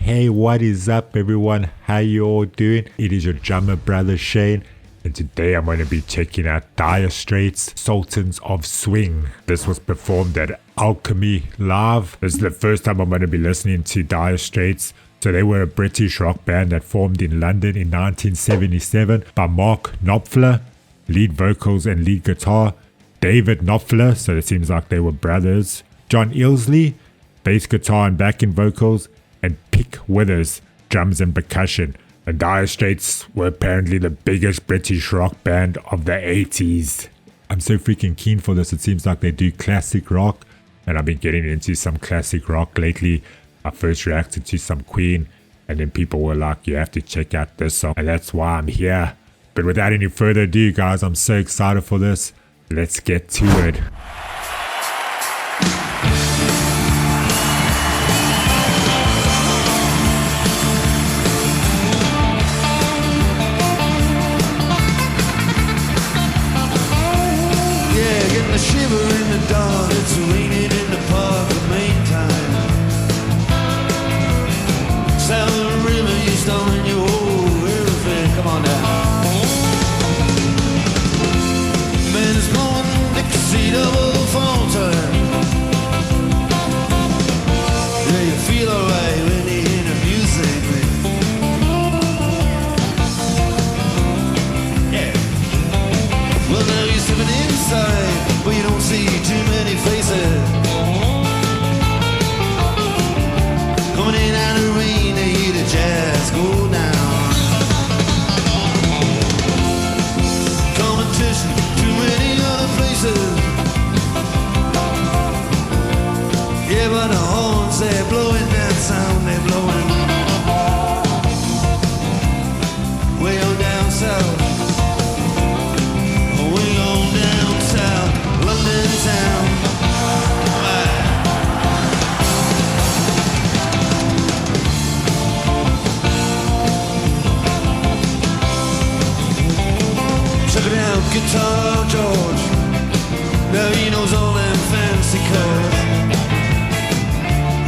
Hey, what is up everyone? How you all doing? It is your drummer brother Shane, and today I'm going to be checking out Straits, Sultans of Swing. This was performed at Alchemy live. This is the first time I'm going to be listening to Straits. So they were a British rock band that formed in London in 1977 by Mark Knopfler, lead vocals and lead guitar, David Knopfler, so it seems like they were brothers, John Ilsley, bass guitar and backing vocals, and Pick Withers, drums and percussion. And Straits were apparently the biggest British rock band of the 80s. I'm so freaking keen for this. It seems like they do classic rock, and I've been getting into some classic rock lately. I first reacted to some Queen, and then people were like, you have to check out this song, and that's why I'm here. But without any further ado, guys, I'm so excited for this. Let's get to it. Yeah, getting a shiver in the dark. It's raining in the park the main time. Sound of the river, you stolen your whole everything. Come on now. Man's going Dixie double fountain. Yeah, you feel alright when you hear the music. Yeah. Well, now you're stepping inside, but you don't see too many faces. Coming in out of the rain, they hear the jazz go down. Competition, too many other places. Yeah, but the horns, they're blowing that sound, they're blowing way on down south. Way on down south, London town. Check it out, Guitar George. Now he knows all them fancy chords.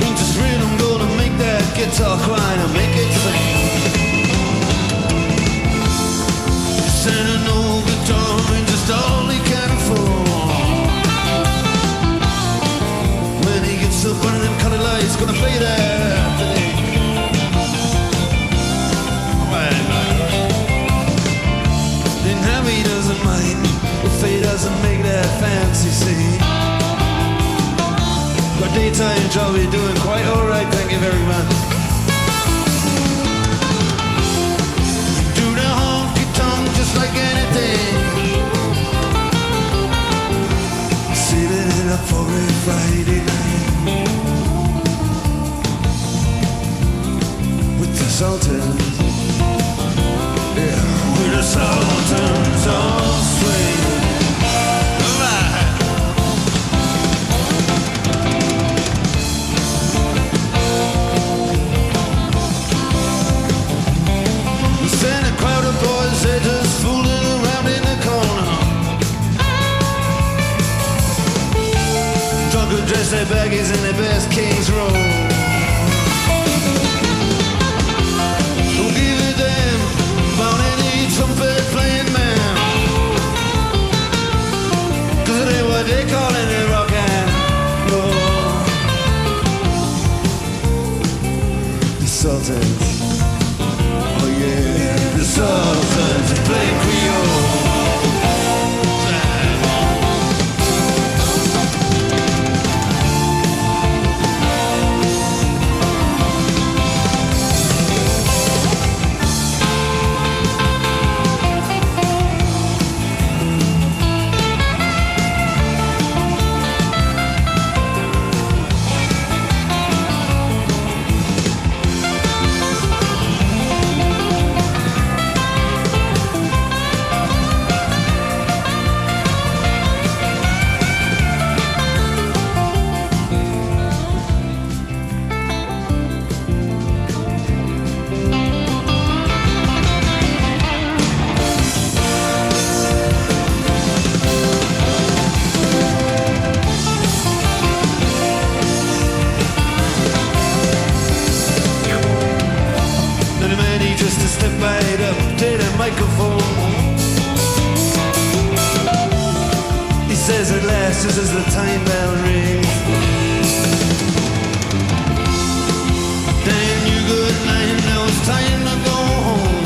Ain't just rhythm gonna make that guitar cry and make it sing. Send an old guitar and just all he can afford. When he gets up under them colored lights, gonna play that thing. Then Harry doesn't mind if he doesn't make that fancy scene. But daytime job, you're doing quite alright, thank you very much. Do the honky tonk just like anything. Saving it up for a Friday night with the Sultans. Yeah, with the Sultans of Swing. They're just fooling around in the corner. Drunk and dressed their baggies in their best King's Row. Don't give a damn about any trumpet playing man, 'cause it ain't what they call it rock and roll. The Sultans. Oh yeah, the Sultans play Creole. just as the time bell rings. Damn you good night, now it's time to go home.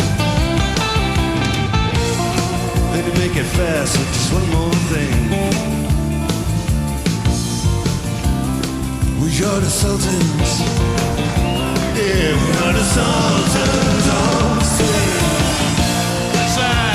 Let me make it fast with just one more thing. We are the Sultans. Yeah, we are the Sultans of Swing. That's right.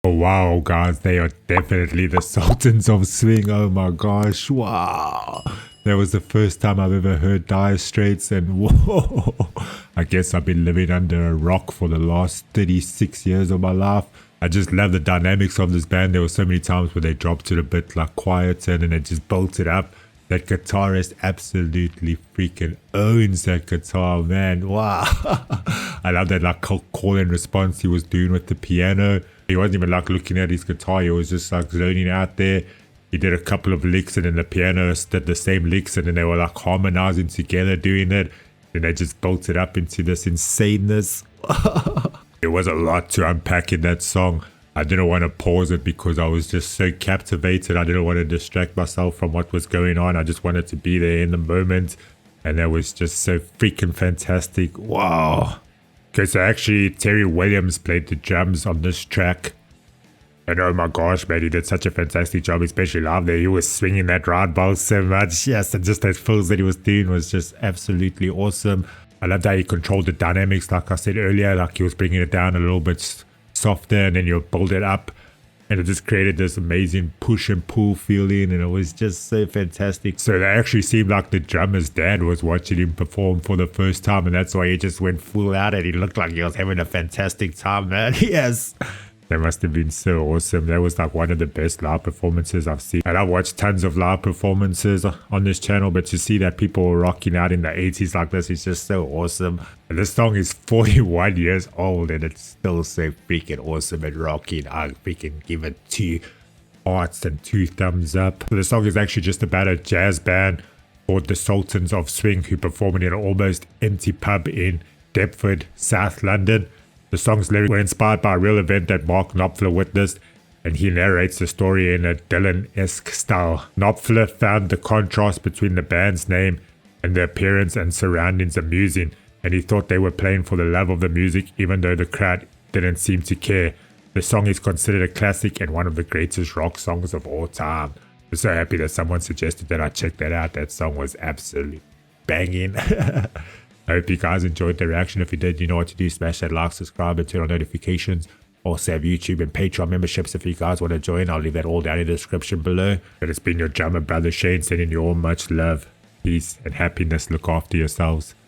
Oh wow, guys, they are definitely the Sultans of Swing. Oh my gosh, wow. That was the first time I've ever heard Dire Straits, and whoa, I guess I've been living under a rock for the last 36 years of my life. I just love the dynamics of this band. There were so many times where they dropped it a bit like quieter and then it just built it up. That guitarist absolutely freaking owns that guitar, man. Wow. I love that like call and response he was doing with the piano. He wasn't even like looking at his guitar. He was just like zoning out there. He did a couple of licks and then the pianist did the same licks and then they were like harmonizing together doing it. And they just built it up into this insaneness. There was a lot to unpack in that song. I didn't want to pause it because I was just so captivated. I didn't want to distract myself from what was going on. I just wanted to be there in the moment. And that was just so freaking fantastic. Wow. Okay, so actually Terry Williams played the drums on this track. And oh my gosh, man, he did such a fantastic job, especially live there. He was swinging that ride ball so much. Yes, and just those fills that he was doing was just absolutely awesome. I loved how he controlled the dynamics, like I said earlier. Like he was bringing it down a little bit softer and then you'll build it up. And it just created this amazing push and pull feeling, and it was just so fantastic. So it actually seemed like the drummer's dad was watching him perform for the first time, and that's why he just went full out and he looked like he was having a fantastic time, man. Yes. That must have been so awesome. That was like one of the best live performances I've seen. And I've watched tons of live performances on this channel, but to see that people were rocking out in the 80s like this is just so awesome. And this song is 41 years old and it's still so freaking awesome and rocking. I freaking give it 2 hearts and 2 thumbs up. So the song is actually just about a jazz band called the Sultans of Swing who perform in an almost empty pub in Deptford, South London. The song's lyrics were inspired by a real event that Mark Knopfler witnessed, and he narrates the story in a Dylan-esque style. Knopfler found the contrast between the band's name and the appearance and surroundings amusing, and he thought they were playing for the love of the music even though the crowd didn't seem to care. The song is considered a classic and one of the greatest rock songs of all time. I'm so happy that someone suggested that I check that out. That song was absolutely banging. I hope you guys enjoyed the reaction. If you did, you know what to do. Smash that like, subscribe, and turn on notifications. Also have YouTube and Patreon memberships if you guys want to join. I'll leave that all down in the description below. But it's been your drummer brother Shane sending you all much love, peace, and happiness. Look after yourselves.